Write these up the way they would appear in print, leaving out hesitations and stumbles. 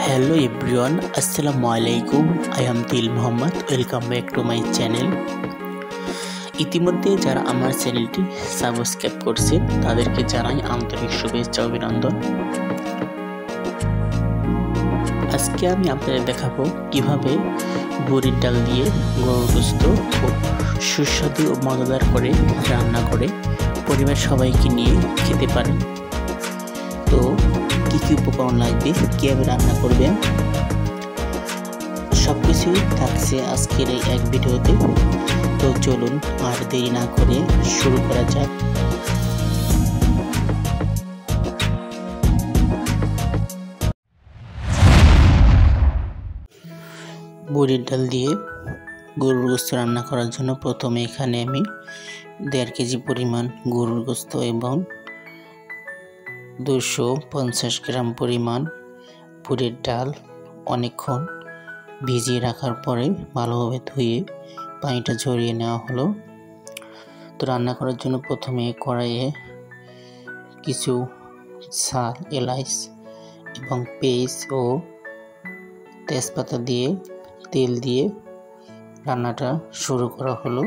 Hello everyone, Assalamu alaikum. I am Dil Mohammad. Welcome back to my channel. ইতিমধ্যে যারা আমার চ্যানেলটি subscribe করছে তাদেরকে জানাই আন্তরিক শুভেচ্ছা ও অভিনন্দন। আজকে আমি আপনাদের দেখাবো কিভাবে বুড়ির ডাল দিয়ে গরুর গোশত খুব সুস্বাদু ও মজাদার করে রান্না করে পরিবার সবাইকে নিয়ে খেতে পারেন। তো কি কি উপকরণ লাগবে, কিভাবে রান্না করবেন, সবকিছুই থাকছে আজকের এই এক ভিডিওতে। তো চলুন আর দেরি না করে শুরু করা যাক। বুড়ির ডাল দিয়ে গরুর গোশত রান্না করার জন্য প্রথমে এখানে আমি 1.5 কেজি পরিমাণ গরুর গোশত এবং 250 গ্রাম পরিমাণ বুড়ির ডাল অনেকক্ষণ ভিজিয়ে রাখার পরে ভালোভাবে ধুয়ে পানিটা ঝরিয়ে নেওয়া হলো। তো রান্না করার জন্য প্রথমে কড়াইয়ে কিছু শাল, এলাচ এবং পেঁয়াজ ও তেজপাতা দিয়ে তেল দিয়ে রান্নাটা শুরু করা হলো।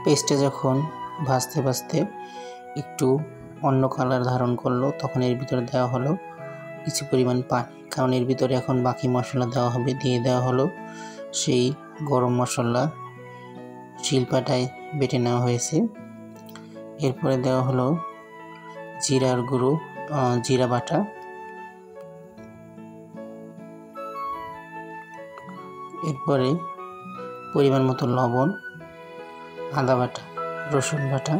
পেস্টটা যখন ভাজতে ভাজতে একটু অন্য কালার ধারণ করলো তখন এর ভিতরে দেওয়া হলো কিছু পরিমাণ পানি, কারণ এর ভিতরে এখন বাকি মশলা দেওয়া হবে। দিয়ে দেওয়া হলো সেই গরম মশলা শিলপাটায় বেটে নেওয়া হয়েছে। এরপরে দেওয়া হলো জিরার গুঁড়ো, জিরা বাটা, এরপরে পরিমাণ মতো লবণ, আদা বাটা, রসুন বাটা,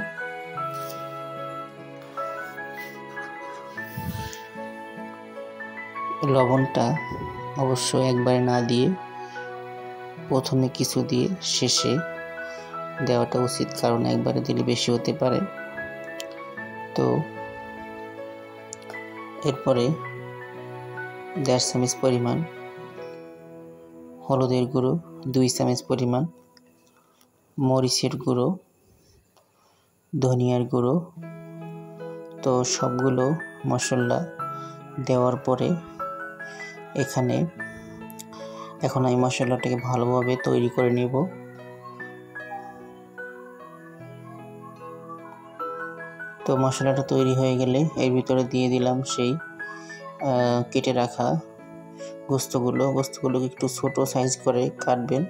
লবণটা অবশ্য একবারে না দিয়ে প্রথমে কিছু দিয়ে শেষে দেওয়াটা উচিত, কারণ একবারে দিলে বেশি হতে পারে। তো এরপরে 1.5 চামচ পরিমাণ হলুদের গুঁড়ো, 2 চামচ পরিমাণ মরিচের গুঁড়ো, ধনিয়ার গুঁড়ো। তো সবগুলো মশলা দেওয়ার পরে এখন এই মশলাটাকে ভালোভাবে তৈরি করে নেব। তো মশলাটা তৈরি হয়ে গেলে এর ভিতরে দিয়ে দিলাম সেই কেটে রাখা গোস্তগুলোকে একটু ছোট সাইজ করে কাটবেন,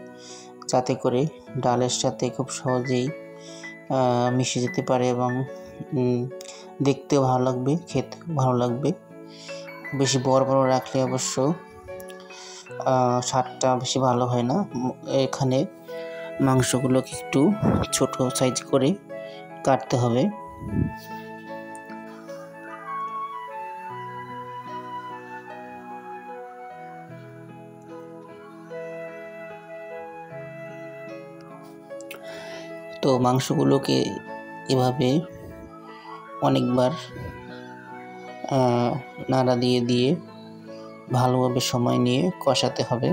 যাতে করে ডালের সাথে খুব সহজেই মিশে যেতে পারে এবং দেখতেও ভালো লাগবে, খেতেও ভালো লাগবে। বেশি বড় বড় রাখলে অবশ্য স্বাদটা বেশি ভালো হয় না। এখানে মাংসগুলোকে একটু ছোট সাইজ করে কাটতে হবে। তো মাংসগুলোকে এভাবে অনেকবার নাড়া দিয়ে দিয়ে ভালোভাবে সময় নিয়ে কষাতে হবে।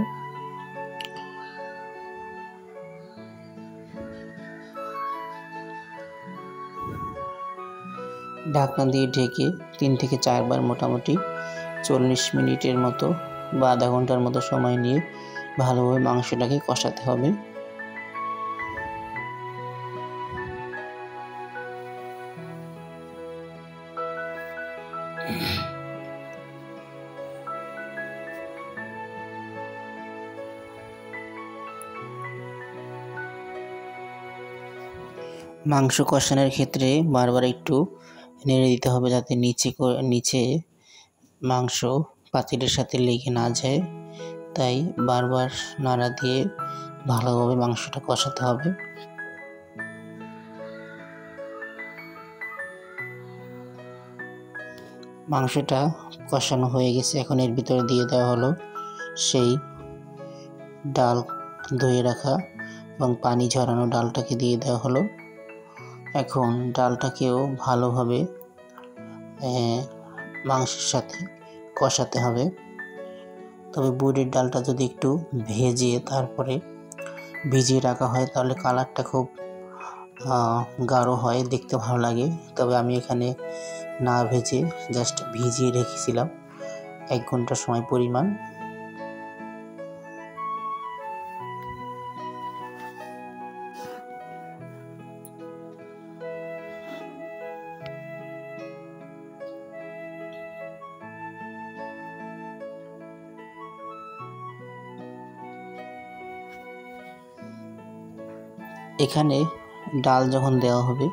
ঢাকনা দিয়ে ঢেকে 3 থেকে 4 বার মোটামুটি 40 মিনিটের মতো বা আধা ঘন্টার মতো সময় নিয়ে ভালোভাবে মাংসটাকে কষাতে হবে। মাংস কষানোর ক্ষেত্রে বারবার একটু নেড়ে দিতে হবে, যাতে নিচে মাংস পাতিলের সাথে লেগে না যায়। তাই বারবার নাড়া দিয়ে ভালোভাবে মাংসটা কষাতে হবে। মাংসটা কষানো হয়ে গেছে, এখন এর ভিতরে দিয়ে দেওয়া হলো সেই ডাল ধুয়ে রাখা এবং পানি ঝরানো ডালটাকে দিয়ে দেওয়া হলো। এখন ডালটাকেও ভালোভাবে মাংসের সাথে কষাতে হবে। তবে বুটের ডালটা যদি একটু ভেজে তারপরে ভিজিয়ে রাখা হয় তাহলে কালারটা খুব গাঢ় হয়, দেখতে ভালো লাগে। তবে আমি এখানে না ভেজে জাস্ট ভিজিয়ে রেখেছিলাম 1 ঘন্টা সময় পরিমাণ। এখানে ডাল যখন দেওয়া হবে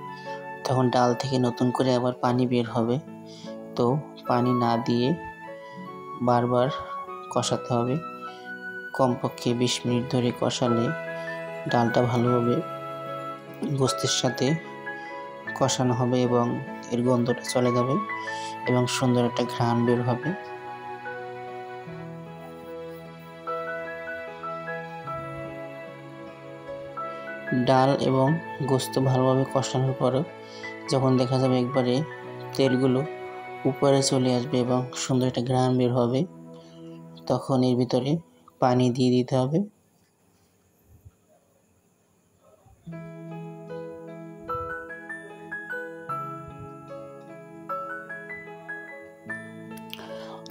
তখন ডাল থেকে নতুন করে আবার পানি বের হবে, তো পানি না দিয়ে বারবার কষাতে হবে। কমপক্ষে 20 মিনিট ধরে কষালে ডালটা ভালোভাবে গোস্তের সাথে কষানো হবে এবং এর গন্ধটা চলে যাবে এবং সুন্দর একটা ঘ্রাণ বের হবে। ডাল এবং গোস্ত ভালোভাবে কষানোর পরে যখন দেখা যাবে একবারে তেলগুলো উপরে চলে আসবে এবং সুন্দর একটা ঘ্রাণ বের হবে, তখন এর ভিতরে পানি দিয়ে দিতে হবে।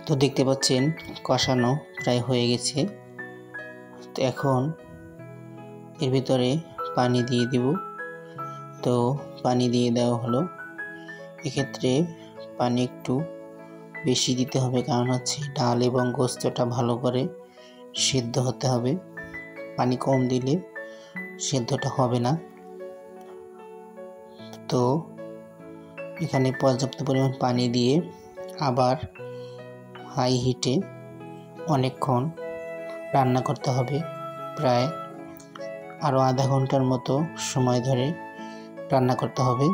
তো দেখতে পাচ্ছেন কষানো প্রায় হয়ে গেছে। তো এখন এর ভিতরে পানি দিয়ে দিব। তো পানি দিয়ে দেওয়া হলো। এক্ষেত্রে পানি একটু বেশি দিতে হবে, কারণ হচ্ছে ডাল এবং গোস্তটা ভালো করে সিদ্ধ হতে হবে। পানি কম দিলে সিদ্ধটা হবে না। তো এখানে পর্যাপ্ত পরিমাণ পানি দিয়ে আবার হাই হিটে অনেকক্ষণ রান্না করতে হবে, প্রায় আরও আধা ঘন্টার মতো সময় ধরে রান্না করতে হবে।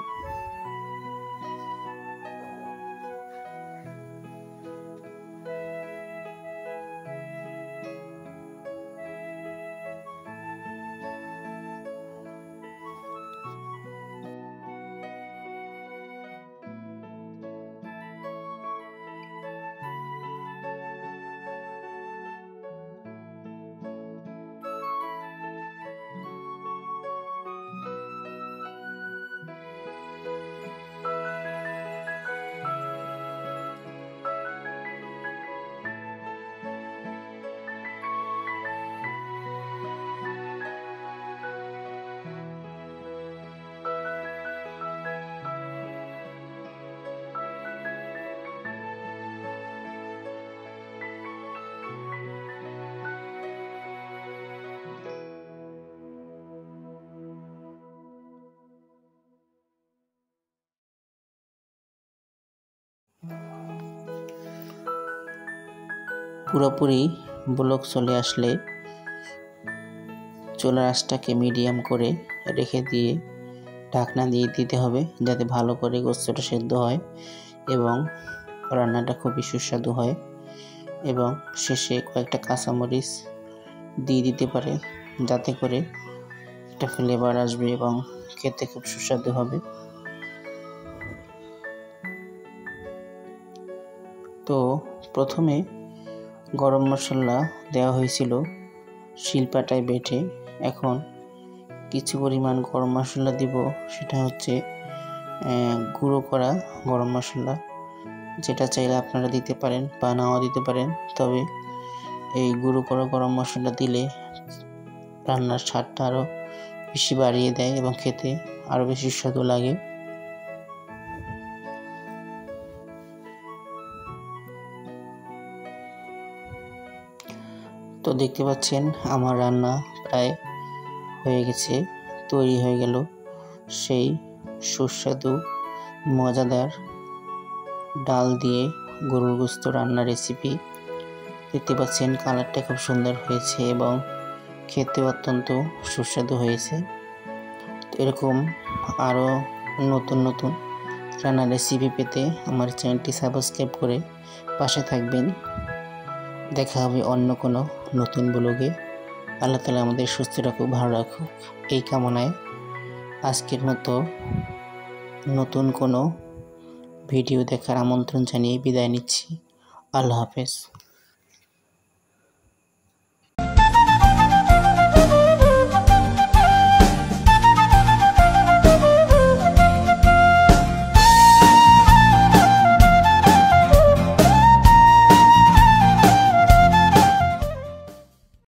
পুরোপুরি ব্লক চলে আসলে চুলার আঁচটাকে মিডিয়াম করে রেখে দিয়ে ঢাকনা দিয়ে দিতে হবে, যাতে ভালো করে গোস্তটা সেদ্ধ হয় এবং রান্নাটা খুবই সুস্বাদু হয়। এবং শেষে কয়েকটা কাঁচামরিচ দিয়ে দিতে পারে, যাতে করে একটা ফ্লেভার আসবে এবং খেতে খুব সুস্বাদু হবে। তো প্রথমে গরম মশলা দেওয়া হয়েছিল শিলপাটায় বেটে। এখন কিছু পরিমাণ গরম মশলা দিব, সেটা হচ্ছে গুঁড়ো করা গরম মশলা, যেটা চাইলে আপনারা দিতে পারেন বা নাও দিতে পারেন। তবে এই গুঁড়ো করা গরম মশলা দিলে রান্নার স্বাদটা আরও বেশি বাড়িয়ে দেয় এবং খেতে আরও বেশি সুস্বাদু লাগে। তো দেখতে পাচ্ছেন আমার রান্না প্রায় হয়ে গেছে, তৈরি হয়ে গেল সেই সুস্বাদু মজাদার ডাল দিয়ে গরুর গোশত রান্নার রেসিপি। দেখতে পাচ্ছেন কালারটা খুব সুন্দর হয়েছে এবং খেতে অত্যন্ত সুস্বাদু হয়েছে। তো এরকম আরও নতুন নতুন রান্নার রেসিপি পেতে আমার চ্যানেলটি সাবস্ক্রাইব করে পাশে থাকবেন। দেখা হবে অন্য কোনো নতুন ব্লগে। আল্লাহ তাআলা আমাদের সুস্থ রাখুক, ভালো রাখুক, এই কামনায় আজকের মতো নতুন কোনো ভিডিও দেখার আমন্ত্রণ জানিয়ে বিদায় নিচ্ছি। আল্লাহ হাফেজ।